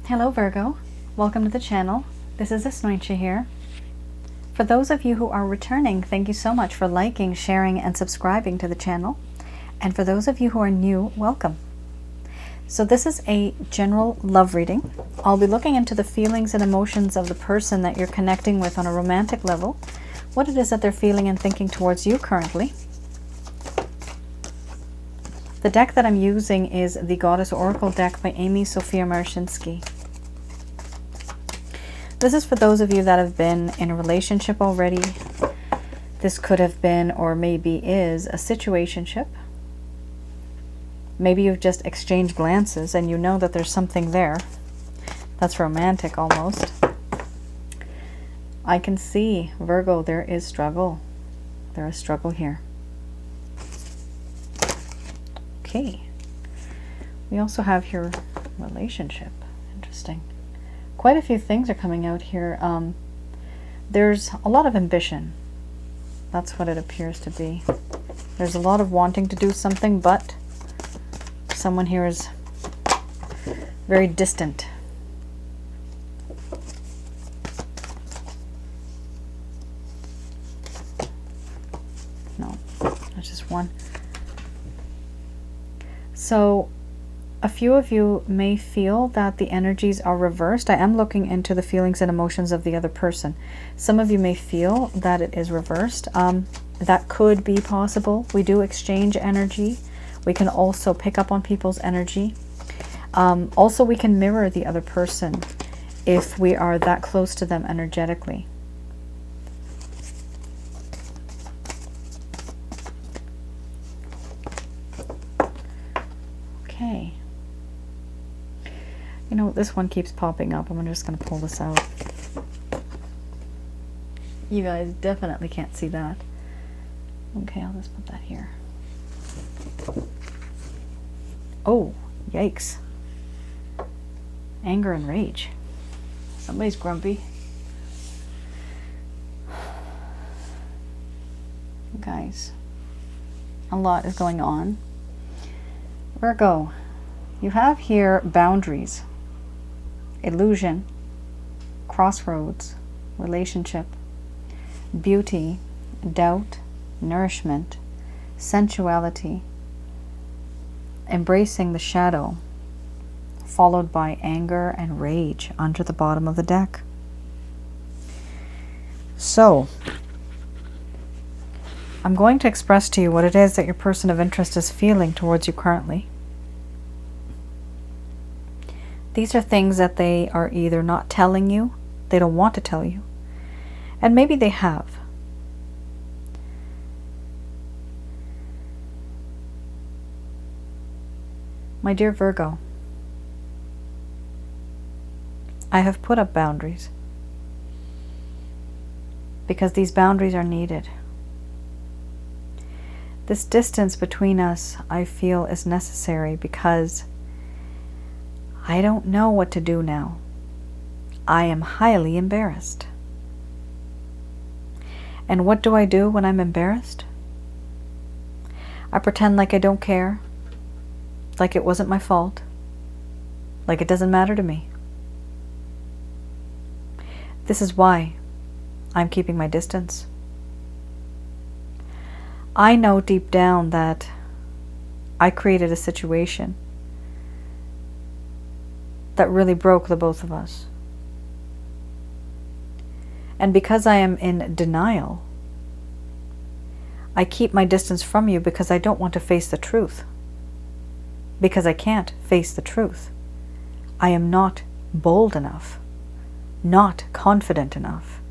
Hello Virgo, welcome to the channel. This is Asnointia here. For those of you who are returning, thank you so much for liking, sharing, and subscribing to the channel. And for those of you who are new, welcome. So this is a general love reading. I'll be looking into the feelings and emotions of the person that you're connecting with on a romantic level, what it is that they're feeling and thinking towards you currently. The deck that I'm using is the Goddess Oracle deck by Amy Sophia Marcinski. This is for those of you that have been in a relationship already. This could have been, or maybe is, a situationship. Maybe you've just exchanged glances and you know that there's something there. That's romantic almost. I can see, Virgo, there is struggle. There is struggle here. Okay. We also have your relationship. Interesting. Quite a few things are coming out here. There's a lot of ambition. That's what it appears to be. There's a lot of wanting to do something, but someone here is very distant. No, that's just one. So a few of you may feel that the energies are reversed. I am looking into the feelings and emotions of the other person. Some of you may feel that it is reversed. That could be possible. We do exchange energy. We can also pick up on people's energy. Also, we can mirror the other person if we are that close to them energetically. Okay. You know, this one keeps popping up. I'm just going to pull this out. You guys definitely can't see that. Okay, I'll just put that here. Oh, yikes. Anger and rage. Somebody's grumpy. Guys, a lot is going on. Virgo, you have here boundaries, illusion, crossroads, relationship, beauty, doubt, nourishment, sensuality, embracing the shadow, followed by anger and rage under the bottom of the deck. So, I'm going to express to you what it is that your person of interest is feeling towards you currently. These are things that they are either not telling you, they don't want to tell you, and maybe they have. My dear Virgo, I have put up boundaries because these boundaries are needed. This distance between us, I feel, is necessary because I don't know what to do now. I am highly embarrassed. And what do I do when I'm embarrassed? I pretend like I don't care, like it wasn't my fault, like it doesn't matter to me. This is why I'm keeping my distance. I know deep down that I created a situation that really broke the both of us. And because I am in denial, I keep my distance from you because I don't want to face the truth. Because I can't face the truth. I am not bold enough, not confident enough.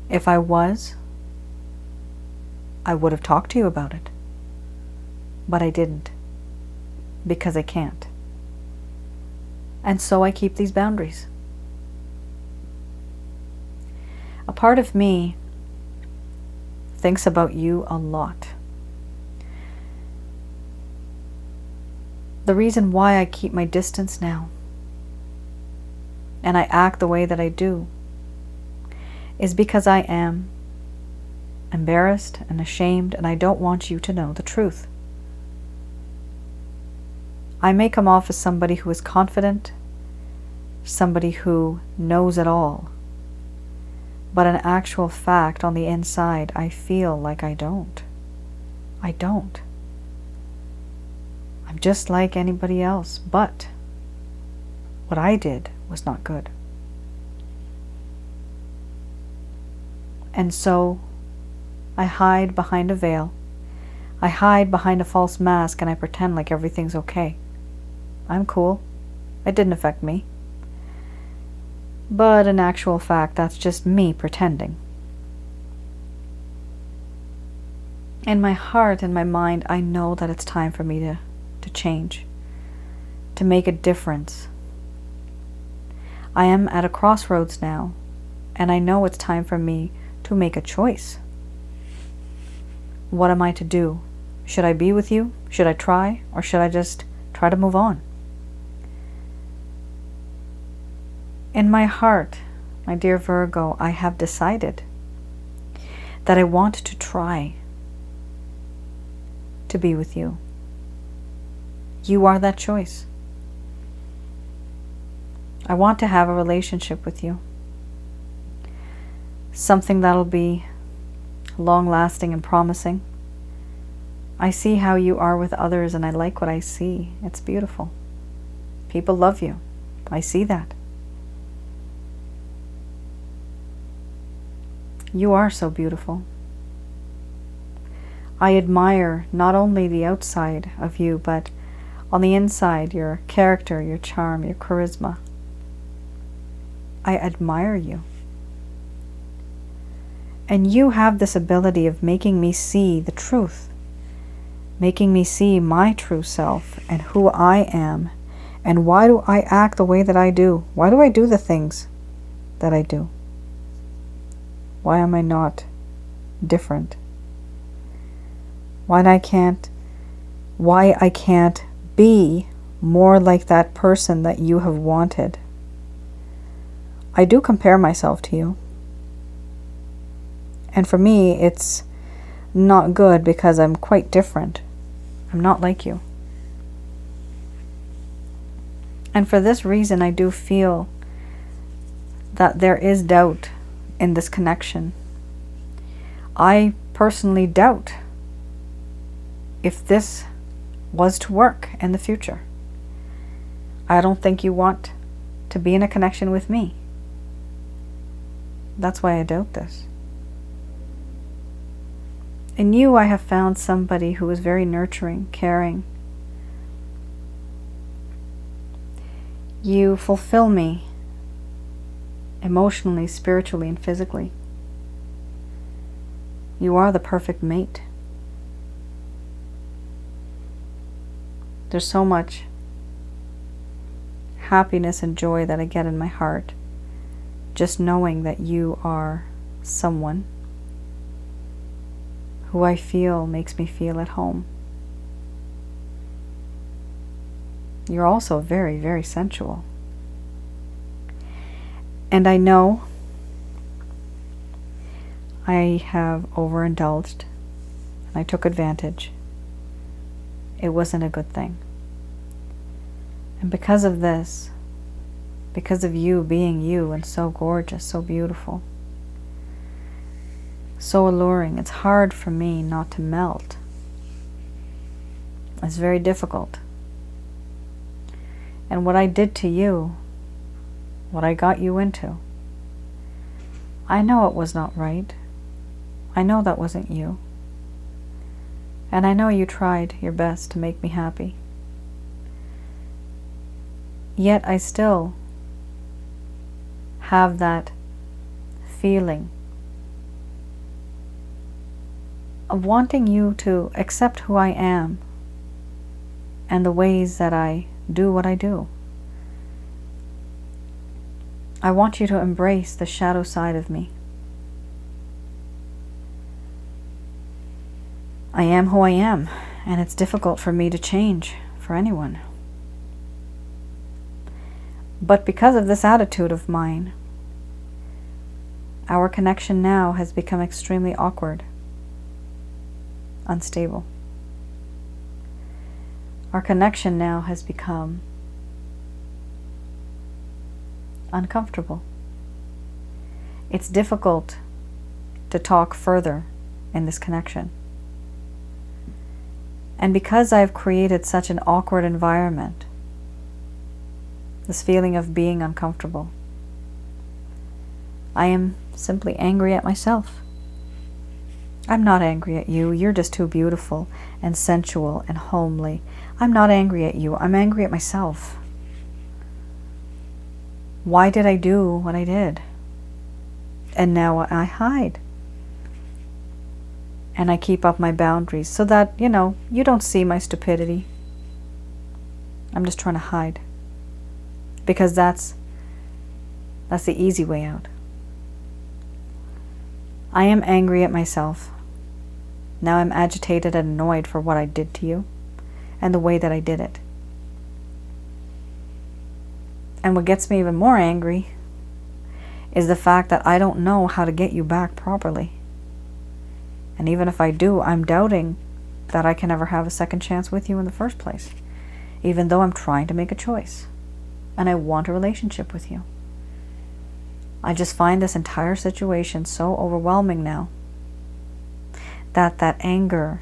If I was, I would have talked to you about it. But I didn't, because I can't. And so I keep these boundaries. A part of me thinks about you a lot. The reason why I keep my distance now and I act the way that I do is because I am embarrassed and ashamed, and I don't want you to know the truth. I may come off as somebody who is confident somebody who knows it all. But in actual fact, on the inside, I feel like I don't. I don't. I'm just like anybody else, but what I did was not good. And so I hide behind a veil. I hide behind a false mask and I pretend like everything's okay. I'm cool. It didn't affect me. But in actual fact, that's just me pretending. In my heart and my mind, I know that it's time for me to change, to make a difference. I am at a crossroads now, and I know it's time for me to make a choice. What am I to do? Should I be with you? Should I try? Or should I just try to move on? In my heart, my dear Virgo, I have decided that I want to try to be with you. You are that choice. I want to have a relationship with you. Something that'll be long-lasting and promising. I see how you are with others and I like what I see. It's beautiful. People love you. I see that. You are so beautiful. I admire not only the outside of you, but on the inside, your character, your charm, your charisma. I admire you. And you have this ability of making me see the truth, making me see my true self and who I am, and why do I act the way that I do? Why do I do the things that I do? Why am I not different? Why I can't be more like that person that you have wanted? I do compare myself to you. And for me, it's not good because I'm quite different. I'm not like you. And for this reason, I do feel that there is doubt in this connection. I personally doubt if this was to work in the future. I don't think you want to be in a connection with me. That's why I doubt this. In you, I have found somebody who is very nurturing, caring. You fulfill me emotionally, spiritually, and physically. You are the perfect mate. There's so much happiness and joy that I get in my heart just knowing that you are someone who I feel makes me feel at home. You're also very, very sensual. And I know I have overindulged and I took advantage. It wasn't a good thing. And because of this, because of you being you and so gorgeous, so beautiful, so alluring, it's hard for me not to melt. It's very difficult. And what I did to you, what I got you into, I know it was not right. I know that wasn't you. And I know you tried your best to make me happy. Yet I still have that feeling of wanting you to accept who I am and the ways that I do what I do. I want you to embrace the shadow side of me. I am who I am, and it's difficult for me to change for anyone. But because of this attitude of mine, our connection now has become extremely awkward, unstable. Our connection now has become uncomfortable. It's difficult to talk further in this connection. And because I've created such an awkward environment, this feeling of being uncomfortable, I am simply angry at myself. I'm not angry at you. You're just too beautiful and sensual and homely. I'm not angry at you. I'm angry at myself. Why did I do what I did? And now I hide. And I keep up my boundaries so that, you don't see my stupidity. I'm just trying to hide. Because that's the easy way out. I am angry at myself. Now I'm agitated and annoyed for what I did to you and the way that I did it. And what gets me even more angry is the fact that I don't know how to get you back properly. And even if I do, I'm doubting that I can ever have a second chance with you in the first place, even though I'm trying to make a choice and I want a relationship with you. I just find this entire situation so overwhelming now that anger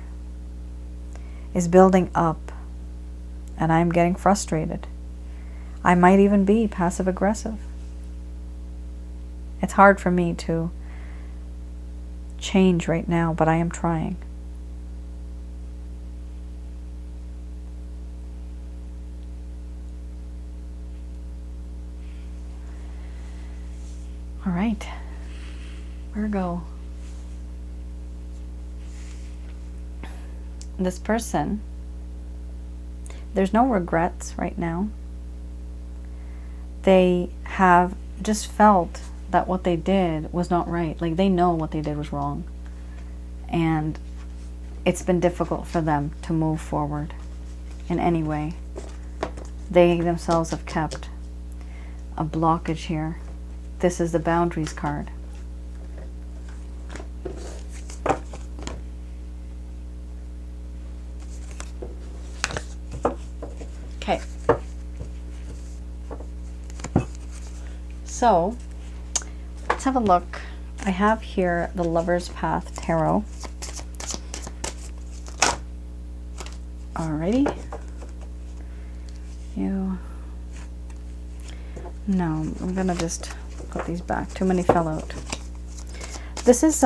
is building up and I'm getting frustrated. I might even be passive aggressive. It's hard for me to change right now, but I am trying. All right, Virgo. This person, there's no regrets right now. They have just felt that what they did was not right. Like, they know what they did was wrong. And it's been difficult for them to move forward in any way. They themselves have kept a blockage here. This is the boundaries card. Okay. So, let's have a look. I have here the Lover's Path Tarot. Alrighty. No, I'm gonna just put these back. Too many fell out. This is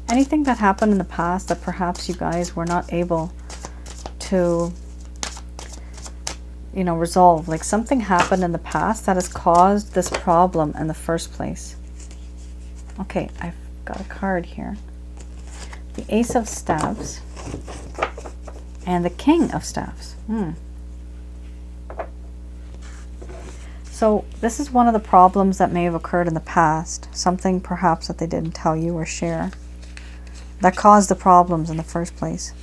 anything that happened in the past that perhaps you guys were not able to resolve. Like, something happened in the past that has caused this problem in the first place. Okay, I've got a card here. The Ace of Staves and the King of Staves. So this is one of the problems that may have occurred in the past. Something perhaps that they didn't tell you or share that caused the problems in the first place.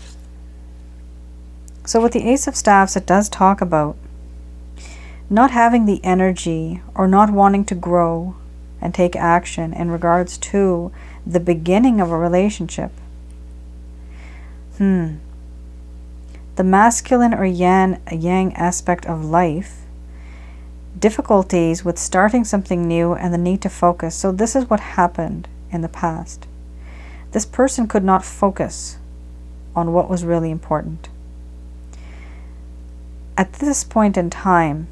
So with the Ace of Staves, it does talk about not having the energy or not wanting to grow and take action in regards to the beginning of a relationship. The masculine or yang aspect of life, difficulties with starting something new and the need to focus. So this is what happened in the past. This person could not focus on what was really important. At this point in time,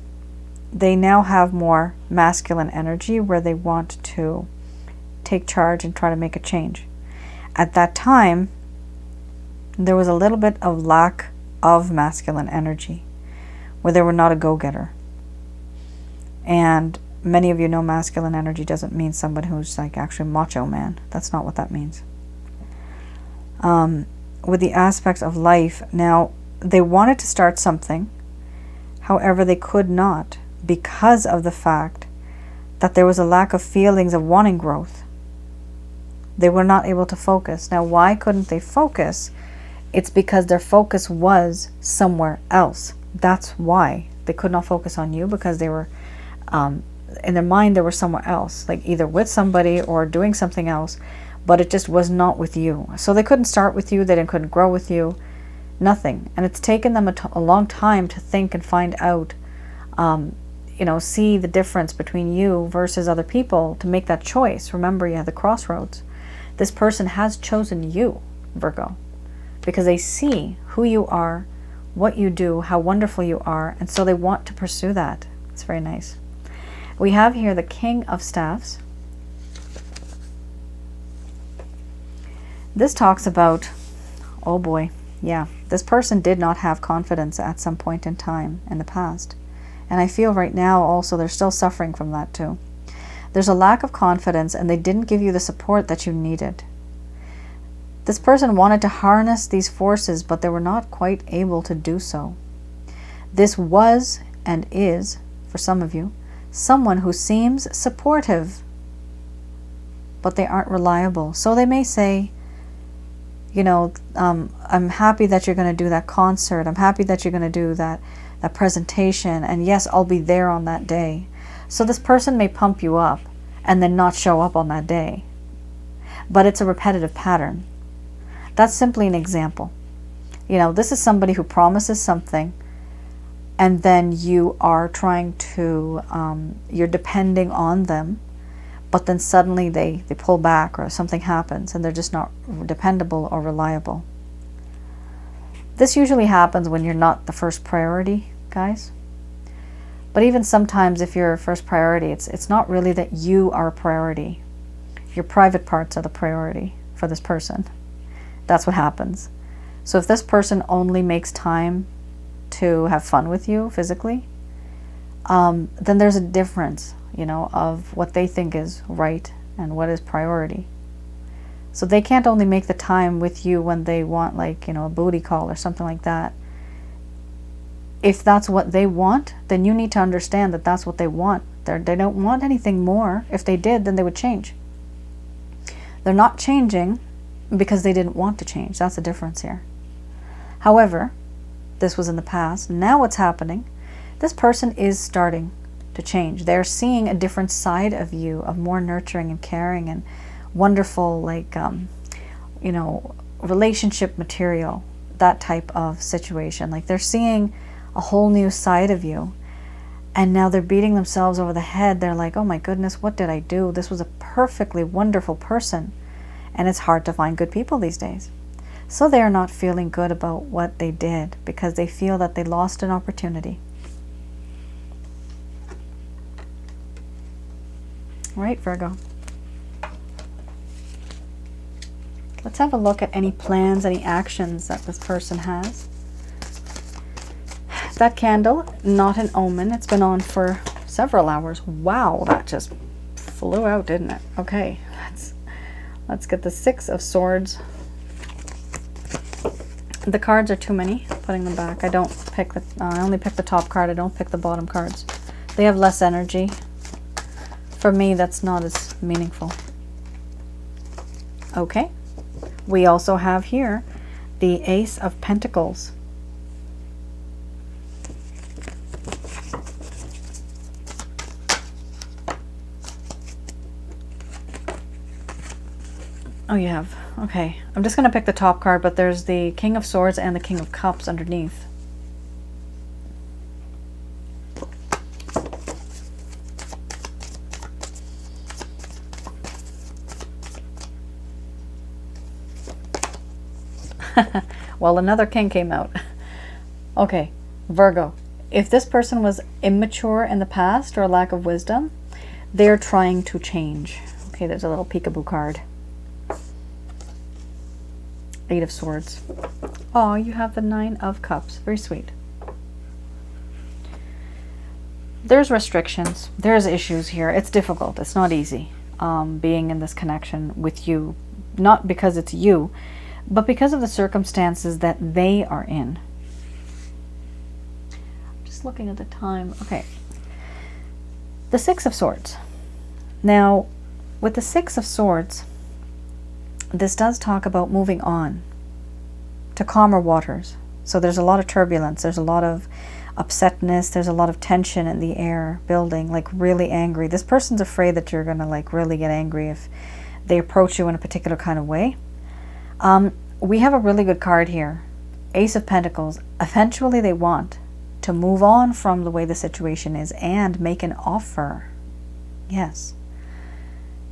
they now have more masculine energy where they want to take charge and try to make a change. At that time, there was a little bit of lack of masculine energy where they were not a go-getter. And many of you know masculine energy doesn't mean somebody who's like actually macho man. That's not what that means. With the aspects of life, now they wanted to start something. However, they could not because of the fact that there was a lack of feelings of wanting growth. They were not able to focus. Now, why couldn't they focus? It's because their focus was somewhere else. That's why they could not focus on you, because they were in their mind they were somewhere else, like either with somebody or doing something else, but it just was not with you. So they couldn't start with you, they couldn't grow with you, nothing. And it's taken them a long time to think and find out you know, see the difference between you versus other people to make that choice. Remember, you have the crossroads. This person has chosen you, Virgo, because they see who you are, what you do, how wonderful you are, and so they want to pursue that. It's very nice. We have here the King of Staffs. This talks about, oh boy, yeah, this person did not have confidence at some point in time in the past. And I feel right now also they're still suffering from that too. There's a lack of confidence and they didn't give you the support that you needed. This person wanted to harness these forces, but they were not quite able to do so. This was and is, for some of you, someone who seems supportive, but they aren't reliable. So they may say, you know, I'm happy that you're going to do that concert. I'm happy that you're going to do that presentation. And yes, I'll be there on that day. So this person may pump you up and then not show up on that day. But it's a repetitive pattern. That's simply an example. You know, this is somebody who promises something and then you are trying to, you're depending on them, but then suddenly they pull back or something happens and they're just not dependable or reliable. This usually happens when you're not the first priority, guys. But even sometimes if you're first priority, it's not really that you are a priority. Your private parts are the priority for this person. That's what happens. So if this person only makes time to have fun with you physically, then there's a difference, you know, of what they think is right and what is priority. So they can't only make the time with you when they want, like, you know, a booty call or something like that. If that's what they want, then you need to understand that that's what they want. They don't want anything more. If they did, then they would change. They're not changing because they didn't want to change. That's the difference here. However, this was in the past. Now what's happening? This person is starting to change. They're seeing a different side of you, of more nurturing and caring and wonderful, like, you know, relationship material, that type of situation. Like they're seeing a whole new side of you. And now they're beating themselves over the head. They're like, oh my goodness, what did I do? This was a perfectly wonderful person. And it's hard to find good people these days. So they are not feeling good about what they did because they feel that they lost an opportunity. Right, Virgo. Let's have a look at any plans, any actions that this person has. That candle, not an omen. It's been on for several hours. Wow, that just flew out, didn't it? Okay, let's get the Six of Swords. The cards are too many. Putting them back. I only pick the top card. I don't pick the bottom cards. They have less energy. For me, that's not as meaningful. Okay. We also have here the Ace of Pentacles. Oh, you have. Okay. I'm just going to pick the top card, but there's the King of Swords and the King of Cups underneath. Well, another king came out. Okay, Virgo. If this person was immature in the past or a lack of wisdom, they're trying to change. Okay, there's a little peekaboo card. Eight of Swords. Oh, you have the Nine of Cups. Very sweet. There's restrictions. There's issues here. It's difficult. It's not easy being in this connection with you. Not because it's you, but because of the circumstances that they are in. Just looking at the time. Okay. The Six of Swords. Now, with the Six of Swords, this does talk about moving on to calmer waters. So there's a lot of turbulence. There's a lot of upsetness. There's a lot of tension in the air building, like really angry. This person's afraid that you're going to like really get angry if they approach you in a particular kind of way. We have a really good card here. Ace of Pentacles. Eventually they want to move on from the way the situation is and make an offer. Yes.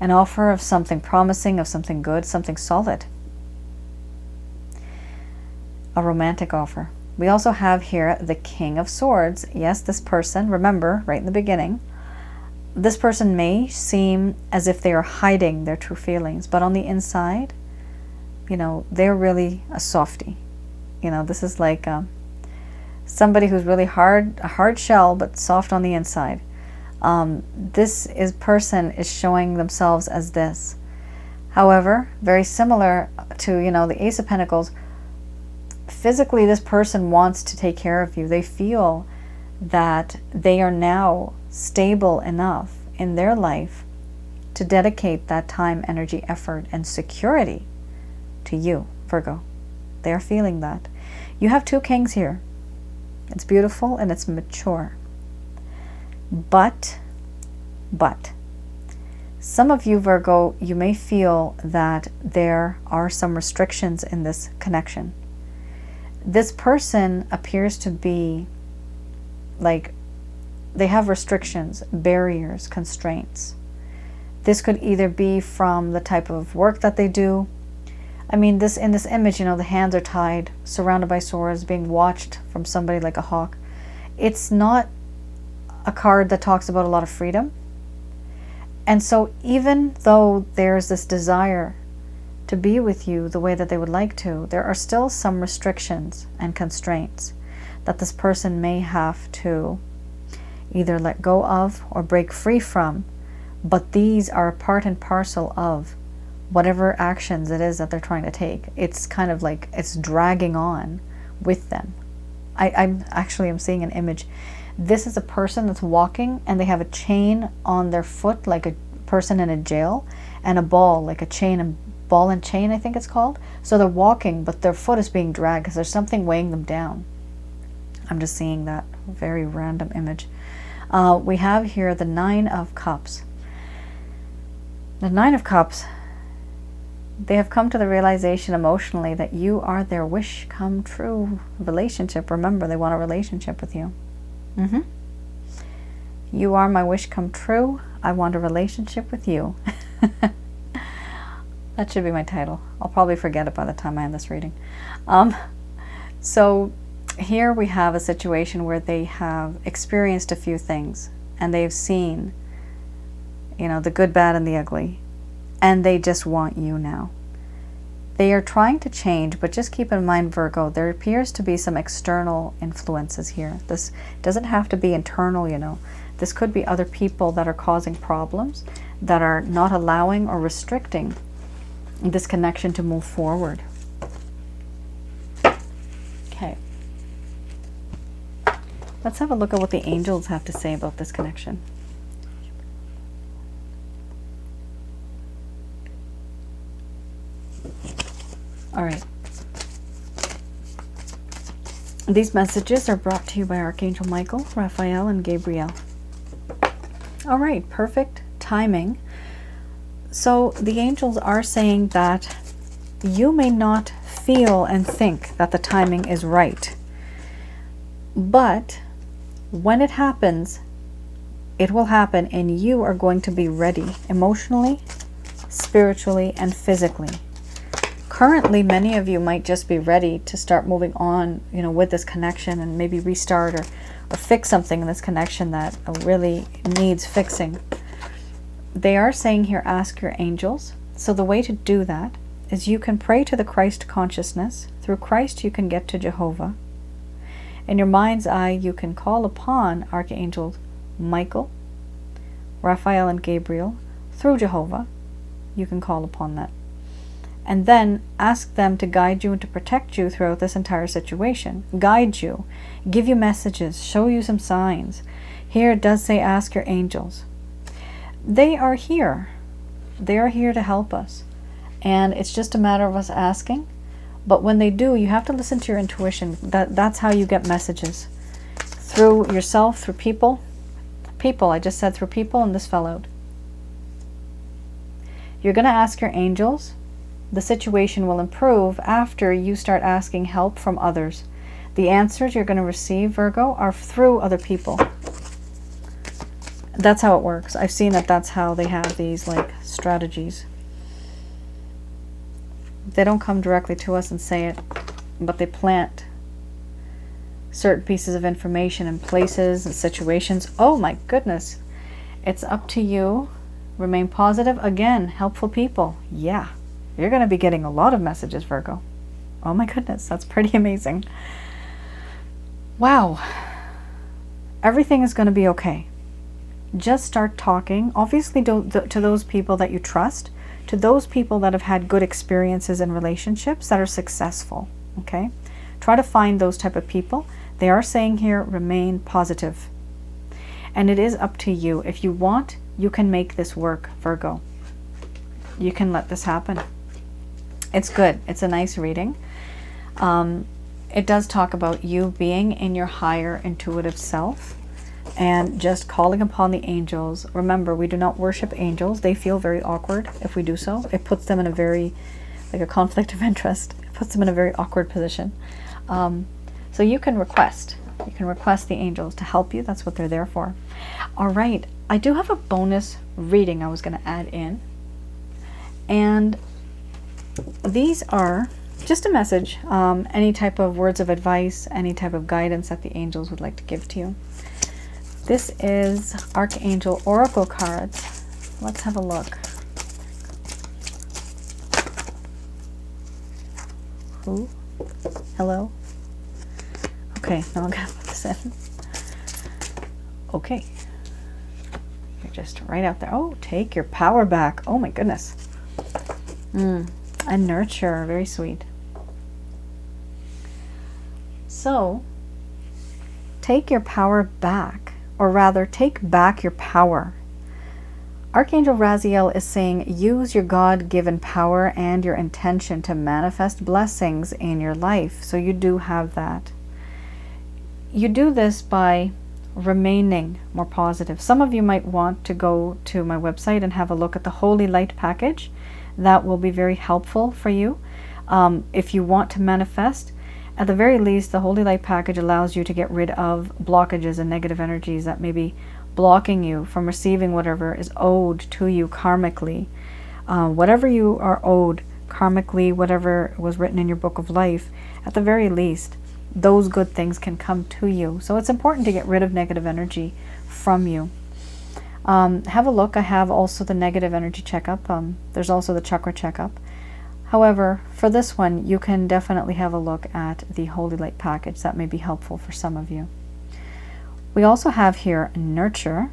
An offer of something promising, of something good, something solid. A romantic offer. We also have here the King of Swords. Yes, this person, remember, right in the beginning, this person may seem as if they are hiding their true feelings, but on the inside, you know, they're really a softie. You know, this is like somebody who's really hard, a hard shell, but soft on the inside. This person is showing themselves as this. However, very similar to, you know, the Ace of Pentacles, physically this person wants to take care of you. They feel that they are now stable enough in their life to dedicate that time, energy, effort, and security to you, Virgo. They are feeling that. You have two kings here. It's beautiful and it's mature. But, some of you, Virgo, you may feel that there are some restrictions in this connection. This person appears to be like they have restrictions, barriers, constraints. This could either be from the type of work that they do. I mean, in this image, you know, the hands are tied, surrounded by swords, being watched from somebody like a hawk. It's not a card that talks about a lot of freedom. And so even though there's this desire to be with you the way that they would like to, there are still some restrictions and constraints that this person may have to either let go of or break free from. But these are part and parcel of whatever actions it is that they're trying to take. It's kind of like it's dragging on with them. I'm seeing an image. This is a person that's walking and they have a chain on their foot like a person in a jail, and a ball, like a chain and ball and chain, I think it's called. So they're walking, but their foot is being dragged because there's something weighing them down. I'm just seeing that very random image. We have here the Nine of Cups. The Nine of Cups, they have come to the realization emotionally that you are their wish come true relationship. Remember, they want a relationship with you. You are my wish come true. I want a relationship with you. That should be my title. I'll probably forget it by the time I end this reading. So here we have a situation where they have experienced a few things and they've seen, you know, the good, bad, and the ugly, and they just want you now. They are trying to change, but just keep in mind, Virgo, there appears to be some external influences here. This doesn't have to be internal, you know. This could be other people that are causing problems, that are not allowing or restricting this connection to move forward. Okay. Let's have a look at what the angels have to say about this connection. All right. These messages are brought to you by Archangel Michael, Raphael, and Gabriel. All right, perfect timing. So the angels are saying that you may not feel and think that the timing is right, but when it happens, it will happen, and you are going to be ready emotionally, spiritually, and physically. Currently, many of you might just be ready to start moving on, you know, with this connection and maybe restart or fix something in this connection that really needs fixing. They are saying here, ask your angels. So the way to do that is you can pray to the Christ consciousness. Through Christ, you can get to Jehovah. In your mind's eye, you can call upon Archangel Michael, Raphael, and Gabriel. Through Jehovah, you can call upon that. And then ask them to guide you and to protect you throughout this entire situation. Guide you, give you messages, show you some signs. Here it does say ask your angels. They are here. They are here to help us. And it's just a matter of us asking. But when they do, you have to listen to your intuition. That's how you get messages. Through yourself, through people. People, I just said through people, and this fell out. You're going to ask your angels. The situation will improve after you start asking help from others. The answers you're going to receive, Virgo, are through other people. That's how it works. I've seen that that's how they have these like strategies. They don't come directly to us and say it, but they plant certain pieces of information in places and situations. Oh my goodness. It's up to you. Remain positive. Again, helpful people. Yeah, you're going to be getting a lot of messages, Virgo. Oh my goodness, that's pretty amazing. Wow. Everything is going to be okay. Just start talking. Obviously, to those people that you trust, to those people that have had good experiences in relationships that are successful. Okay? Try to find those type of people. They are saying here, remain positive. And it is up to you. If you want, you can make this work, Virgo. You can let this happen. It's good. It's a nice reading. It does talk about you being in your higher intuitive self and just calling upon the angels. Remember, we do not worship angels. They feel very awkward if we do so. It puts them in a very, like a conflict of interest. It puts them in a very awkward position. So you can request. You can request the angels to help you. That's what they're there for. All right. I do have a bonus reading I was going to add in. And these are just a message, any type of words of advice, any type of guidance that the angels would like to give to you. This is Archangel Oracle cards. Let's have a look. Who? Hello? Okay, now I'm going to put this in. Okay. You're just right out there. Oh, take your power back. Oh my goodness. And nurture. Very sweet. So, take your power back. Or rather, take back your power. Archangel Raziel is saying, use your God-given power and your intention to manifest blessings in your life. So you do have that. You do this by remaining more positive. Some of you might want to go to my website and have a look at the Holy Light package. That will be very helpful for you. If you want to manifest, at the very least, the Holy Light package allows you to get rid of blockages and negative energies that may be blocking you from receiving whatever is owed to you karmically. Whatever you are owed karmically, whatever was written in your book of life, at the very least, those good things can come to you. So it's important to get rid of negative energy from you. Have a look. I have also the negative energy checkup. There's also the chakra checkup. However, for this one, you can definitely have a look at the Holy Light package. That may be helpful for some of you. We also have here nurture.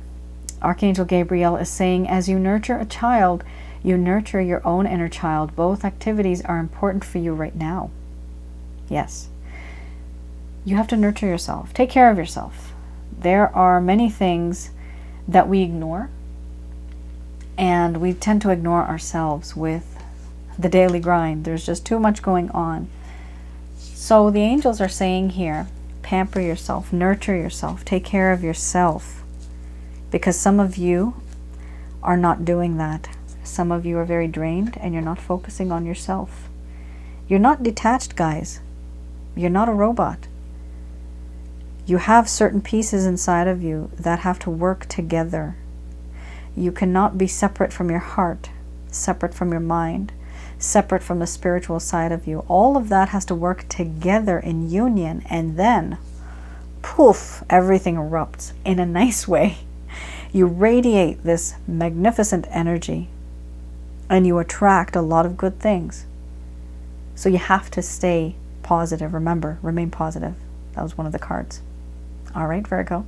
Archangel Gabriel is saying, as you nurture a child, you nurture your own inner child. Both activities are important for you right now. Yes. You have to nurture yourself. Take care of yourself. There are many things that we ignore, and we tend to ignore ourselves with the daily grind. There's just too much going on. So the angels are saying here, pamper yourself, nurture yourself, take care of yourself, because some of you are not doing that. Some of you are very drained and you're not focusing on yourself. You're not detached, guys. You're not a robot. You have certain pieces inside of you that have to work together. You cannot be separate from your heart, separate from your mind, separate from the spiritual side of you. All of that has to work together in union, and then, poof, everything erupts in a nice way. You radiate this magnificent energy, and you attract a lot of good things. So you have to stay positive. Remember, remain positive. That was one of the cards. All right, Virgo.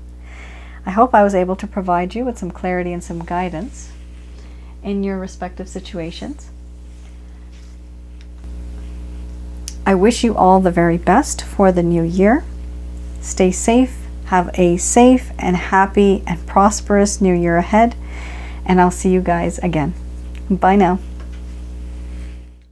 I hope I was able to provide you with some clarity and some guidance in your respective situations. I wish you all the very best for the new year. Stay safe. Have a safe and happy and prosperous new year ahead. And I'll see you guys again. Bye now.